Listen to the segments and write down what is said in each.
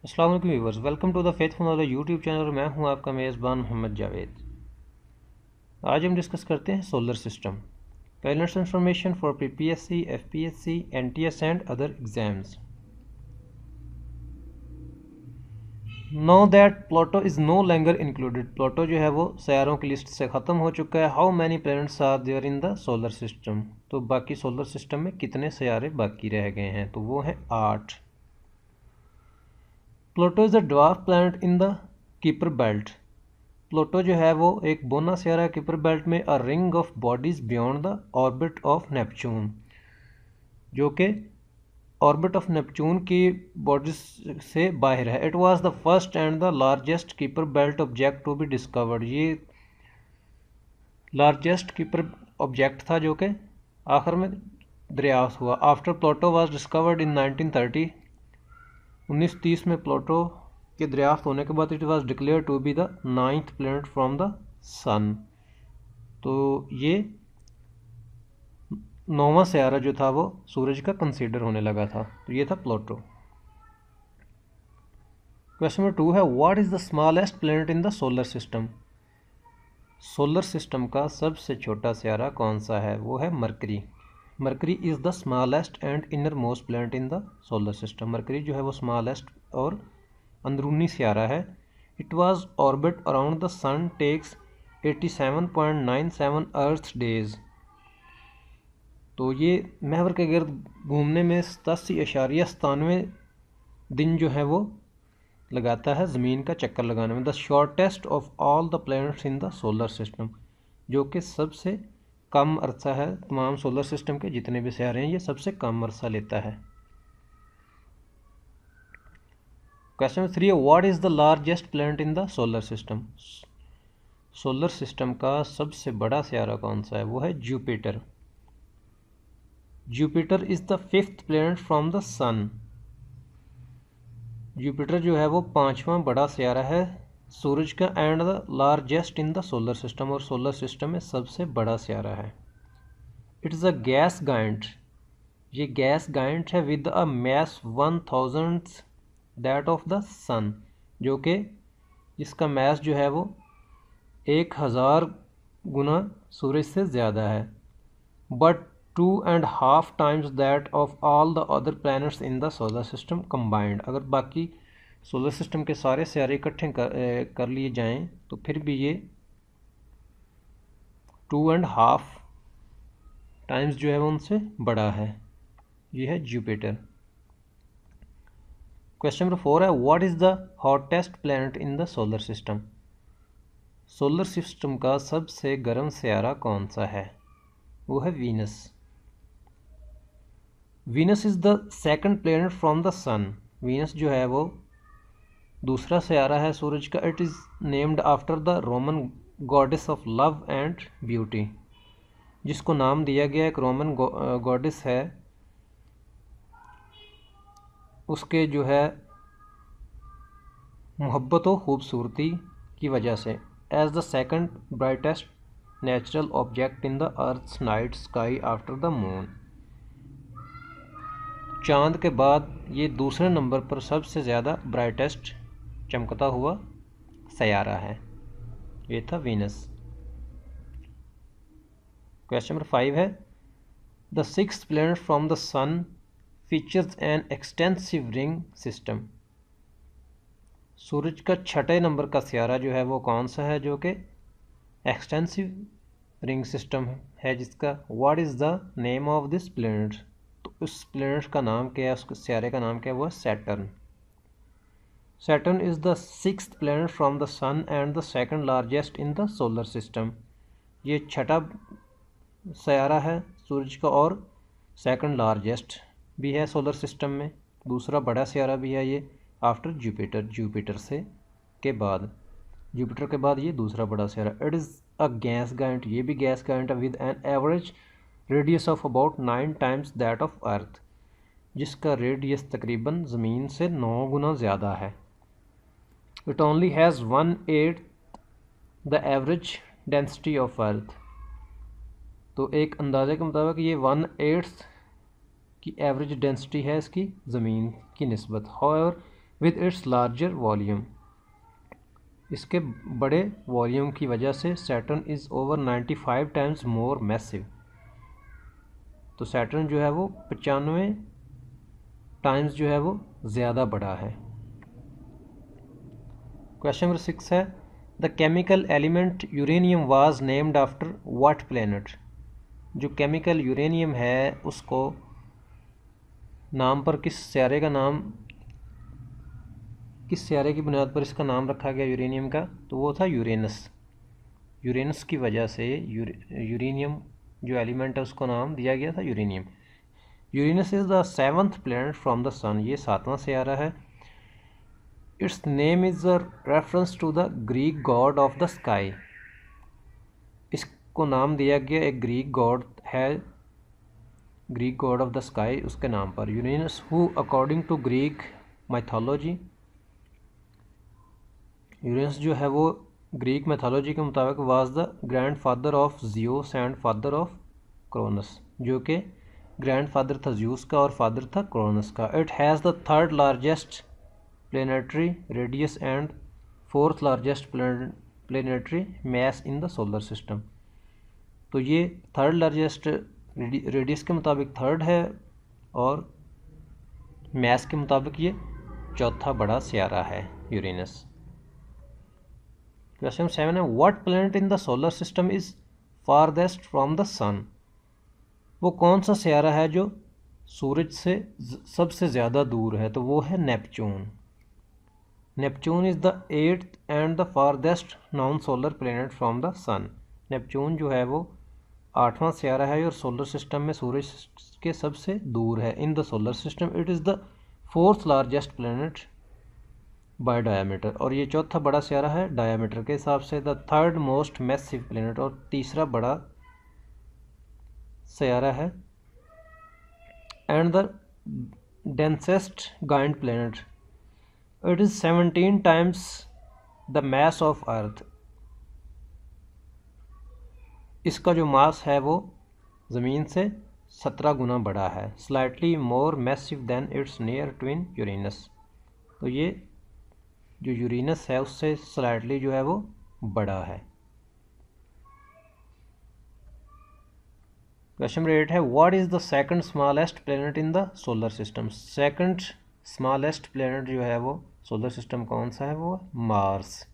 अस्सलाम वालेकुम viewers, welcome to the faithful knowledge YouTube channel. मैं हूं आपका मेज़बान मोहम्मद जावेद। आज हम डिस्कस करते हैं solar system, planets information for PPSC, FPSC, NTS and other exams. Know that Pluto is no longer included. Pluto जो है वो सैयारों की लिस्ट से ख़त्म हो चुका है। How many planets are there in the solar system. तो बाकी सोलर सिस्टम में कितने सैयारे बाकी रह गए हैं, तो वो हैं 8। Pluto is a dwarf planet in the Kuiper belt. Pluto जो है वो एक बोना सियारा कीपर बेल्ट में a ring of bodies beyond the orbit of Neptune, जो कि ऑर्बिट ऑफ नेपच्यून की बॉडीज से बाहर है। It was the first and the largest Kuiper belt object to be discovered. ये लार्जेस्ट कीपर ऑब्जेक्ट था जो कि आखिर में दरियाफ्त हुआ। After Pluto was discovered in 1930, 1930 में प्लूटो के दरियाफ्त होने के बाद it was declared to be the 9th planet from the sun. तो ये 9वां सैयारा जो था वो सूरज का कंसीडर होने लगा था। तो ये था प्लूटो। क्वेश्चन नंबर 2 है, what is the smallest planet in the solar system. Solar system का सबसे छोटा सैयारा कौन सा है, वो है Mercury. Mercury is the smallest and inner most planet in the solar system. Mercury जो है वो स्मॉलेस्ट और अंदरूनी सैयारा है। It was orbit around the sun takes 87.97 earth days. तो ये महवर के गिर्द घूमने में 87.97 दिन जो है वो लगाता है ज़मीन का चक्कर लगाने में। The shortest of all the planets in the solar system, जो कि सबसे कम अरसा है तमाम सोलर सिस्टम के जितने भी सियारे हैं, ये सबसे कम अरसा लेता है। क्वेश्चन नंबर 3 है, what is the largest planet in the solar system. Solar system का सबसे बड़ा सियारा कौन सा है, वो है Jupiter. Jupiter is the 5th planet from the sun. Jupiter जो है वो 5वां बड़ा सियारा है सूरज का and the largest in the solar system, और सोलर सिस्टम में सबसे बड़ा सियारा है। It is a gas giant. ये गैस गाइंट है with a mess 1000 that of the सन, जो कि इसका मैस जो है वो 1000 गुना सूरज से ज़्यादा है। But 2.5 times that of all the other planets in the solar system combined। अगर बाकी सोलर सिस्टम के सारे सियारे इकट्ठे कर लिए जाएं तो फिर भी ये 2.5 टाइम्स जो है वो उनसे बड़ा है। ये है जुपिटर। क्वेश्चन नंबर 4 है, what is the hottest planet in the solar system. Solar system का सबसे गर्म सियारा कौन सा है, वो है Venus. Venus is the 2nd planet from the sun. Venus जो है वो दूसरा सियारा है सूरज का। It is named after the Roman goddess of love and beauty, जिसको नाम दिया गया एक रोमन गॉडेस है उसके जो है मोहब्बत व खूबसूरती की वजह से। As the 2nd brightest natural object in the earth's night sky after the moon. चांद के बाद ये दूसरे नंबर पर सबसे ज़्यादा ब्राइटेस्ट चमकता हुआ सयारा है। ये था वीनस। क्वेश्चन नंबर 5 है, the 6th planet from the sun features an extensive ring system. सूरज का 6ठे नंबर का सयारा जो है वो कौन सा है, जो कि एक्सटेंसिव रिंग सिस्टम है जिसका। What is the name of this planet. तो उस प्लैनेट का नाम क्या है, उस सियारे का नाम क्या है, वो है Saturn. Saturn is the 6th planet from the sun and the 2nd largest in the solar system. ये छठा सयारा है सूरज का और 2nd लार्जेस्ट भी है सोलर सिस्टम में। दूसरा बड़ा सयारा भी है ये आफ्टर जुपिटर। जुपिटर से के बाद, जुपिटर के बाद ये दूसरा बड़ा सयारा। It is a gas giant. ये भी गैस गाइंट है with an average radius of about 9 times that of earth, जिसका रेडियस तकरीबन ज़मीन से 9 गुना ज़्यादा है। It only has 1/8 the average density of earth. तो एक अंदाजे के मुताबिक ये 1/8 की एवरेज डेंसिटी है इसकी ज़मीन की निस्बत। However with its larger volume, इसके बड़े वॉल्यूम की वजह से Saturn is over 95 times more massive. तो सैटर्न जो है वो 95 टाइम्स जो है वो ज़्यादा बड़ा है। क्वेश्चन नंबर 6 है the chemical element uranium was named after what planet. जो केमिकल यूरेनियम है उसको नाम पर किस सियारे का नाम, किस सियारे की बुनियाद पर इसका नाम रखा गया यूरेनियम का, तो वो था यूरेनस। यूरेनस की वजह से यूरेनियम जो एलिमेंट है उसको नाम दिया गया था uranium. Uranus is the 7th planet from the sun, ये 7वां सियारा है। Its name is a reference to the Greek god of the sky, इसको नाम दिया गया एक ग्रीक गॉड है, Greek god of the sky उसके नाम पर। Uranus who according to Greek mythology, Uranus जो है वो ग्रीक मैथोलॉजी के मुताबिक was the grandfather of Zeus and father of Cronus, जो कि ग्रैंड फादर था जियूस का और फादर था क्रोनस का। It has the 3rd largest planetary radius and 4th largest planetary mass in the solar system. तो ये 3rd लार्जेस्ट रेडियस के मुताबिक 3rd है और मैस के मुताबिक ये 4था बड़ा सियारा है यूरेनस। क्वेश्चन 7 है what planet in the solar system is farthest from the sun. वो कौन सा सियारा है जो सूरज से सबसे ज़्यादा दूर है, तो वो है Neptune. Neptune is the 8th and the farthest non solar planet from the sun. Neptune जो है वो 8वां सियारा है और सोलर सिस्टम में सूरज के सबसे दूर है। In the solar system it is the 4th largest planet by diameter, और ये 4था बड़ा सियारा है डायामीटर के हिसाब से। The 3rd most massive planet, और 3रा बड़ा सियारा है। And the densest giant planet, it is 17 times the mass of earth. इसका जो मास है वो ज़मीन से 17 गुना बड़ा है। Slightly more massive than its near twin Uranus, तो ये जो यूरेनस है उससे स्लाइटली जो है वो बड़ा है। क्वेश्चन नंबर 8 है what is the 2nd smallest planet in the solar system. 2nd smallest planet जो है वो सोलर सिस्टम कौन सा है, वो Mars.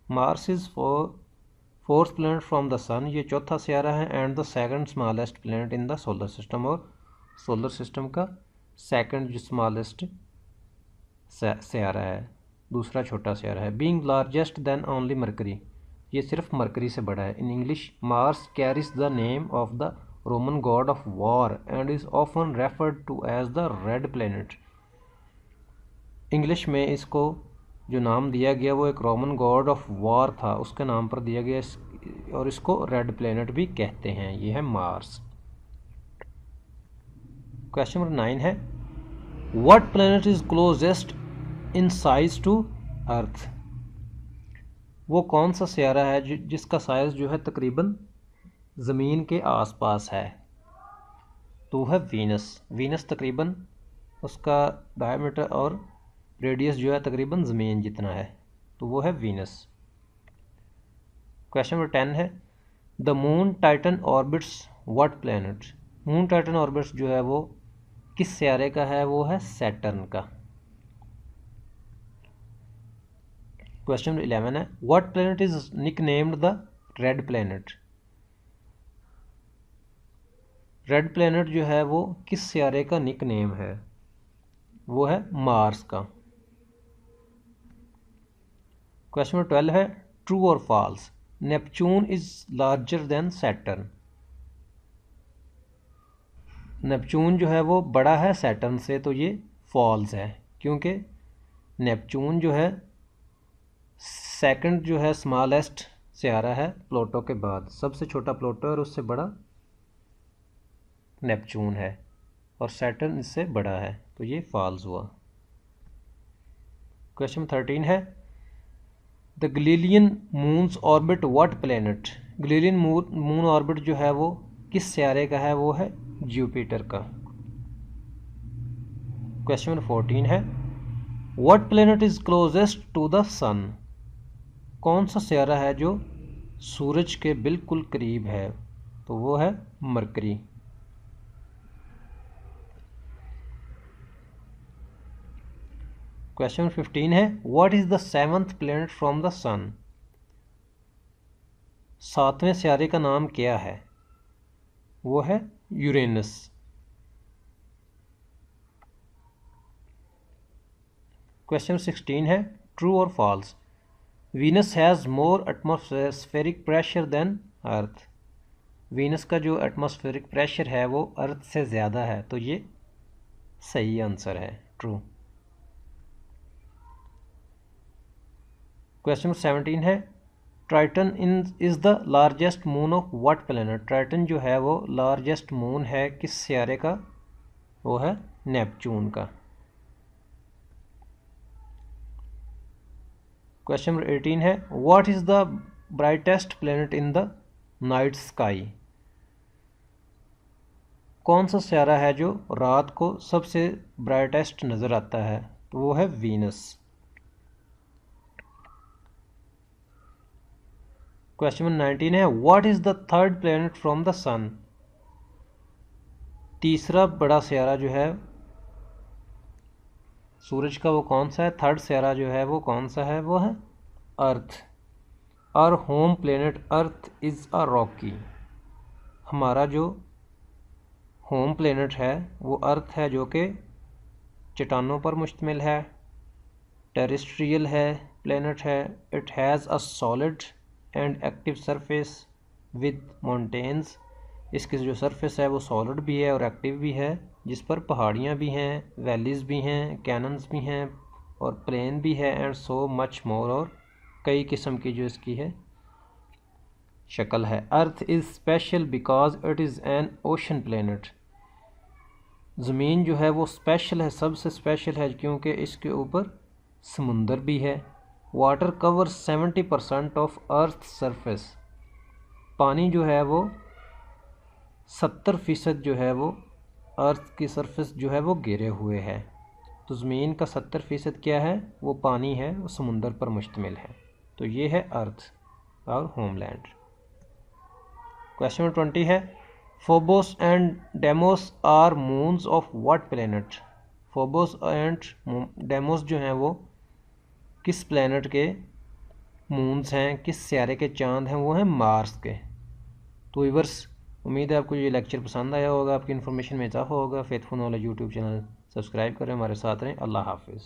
Mars is 4th planet from the sun, ये 4था सियारा है। And the 2nd smallest planet in the solar system, और सोलर सिस्टम का 2nd जो स्मॉलेस्ट सियारा है, दूसरा छोटा सियारा है। Being largest than only Mercury, ये सिर्फ मरकरी से बड़ा है। In English Mars carries the name of the Roman god of war and is often referred to as the red planet. English में इसको जो नाम दिया गया वो एक रोमन गॉड ऑफ वॉर था, उसके नाम पर दिया गया, और इसको रेड प्लैनेट भी कहते हैं। ये है मार्स। क्वेश्चन नंबर 9 है what planet is closest in size to earth. वो कौन सा सियारा है जिसका साइज जो है तकरीबन ज़मीन के आसपास है, तो है वीनस। वीनस तकरीबन उसका डायमीटर और रेडियस जो है तकरीबन ज़मीन जितना है, तो वो है वीनस। क्वेश्चन नंबर 10 है the moon Titan orbits what planet. Moon Titan orbits जो है वो किस सियारे का है, वो है सैटर्न का। क्वेश्चन नंबर 11 है what planet is nicknamed the red planet. Red planet जो है वो किस सियारे का निकनेम है, वो है मार्स का। क्वेश्चन नंबर 12 है ट्रू और false. Neptune is larger than Saturn. Neptune जो है वो बड़ा है सैटर्न से, तो ये फॉल्स है, क्योंकि नेपच्यून जो है सेकंड जो है स्मॉलेस्ट सियारा है प्लूटो के बाद। सबसे छोटा प्लूटो है और उससे बड़ा नेपच्यून है, और सैटर्न इससे बड़ा है, तो ये फॉल्स हुआ। क्वेश्चन 13 है the Galilean moons orbit what planet. Galilean moon orbit जो है वो किस सियारे का है, वो है जुपिटर का। क्वेश्चन 14 है what planet is closest to the sun? कौन सा सियारा है जो सूरज के बिल्कुल करीब है? तो वो है मरकरी। क्वेश्चन 15 है what is the seventh planet from the sun? सातवें सियारे का नाम क्या है? वो है यूरेनस। क्वेश्चन 16 है ट्रू और false? Venus has more atmospheric pressure than earth. Venus का जो एटमॉस्फेरिक प्रेशर है वो अर्थ से ज़्यादा है, तो ये सही आंसर है, ट्रू। क्वेश्चन 17 है Triton is the largest moon of what planet? Triton जो है वो लार्जेस्ट मून है किस सियारे का? वो है नेपच्यून का। क्वेश्चन नंबर 18 है what is the brightest planet in the night sky? कौन सा सियारा है जो रात को सबसे ब्राइटेस्ट नज़र आता है? तो वो है वीनस। क्वेश्चन नंबर 19 है what is the third planet from the sun? तीसरा बड़ा सियारा जो है सूरज का वो कौन सा है? थर्ड सियारा जो है वो कौन सा है? वो है earth. Our home planet earth is a rocky. हमारा जो होम प्लेनेट है वो अर्थ है जो कि चट्टानों पर मुश्तमिल है, टेरेस्ट्रियल है प्लेनेट है। It has a solid and active surface with mountains. इसकी जो सरफेस है वो सॉलिड भी है और एक्टिव भी है, जिस पर पहाड़ियाँ भी हैं, वैलीज़ भी हैं, कैनन्स भी हैं और प्लेन भी है एंड सो मच मोर, और कई किस्म की जो इसकी है शक्ल है। Earth is special because it is an ocean planet. ज़मीन जो है वो स्पेशल है, सबसे स्पेशल है क्योंकि इसके ऊपर समुंदर भी है। Water covers 70% of earth surface. पानी जो है वो 70% जो है वो अर्थ की सरफेस जो है वो घेरे हुए है। तो ज़मीन का 70% क्या है? वो पानी है, वो समुंदर पर मुश्तमिल है। तो ये है अर्थ और होमलैंड। क्वेश्चन नंबर 20 है Phobos and Deimos are moons of what planet? Phobos and Deimos जो हैं वो किस प्लेनेट के मून्स हैं, किस सियारे के चांद हैं? वो हैं मार्स के। तो व्यूअर्स, उम्मीद है आपको ये लेक्चर पसंद आया होगा, आपकी इन्फॉर्मेशन में इजाफा होगा। Faithful knowledge YouTube channel subscribe करें, हमारे साथ रहें। अल्लाह हाफिज़।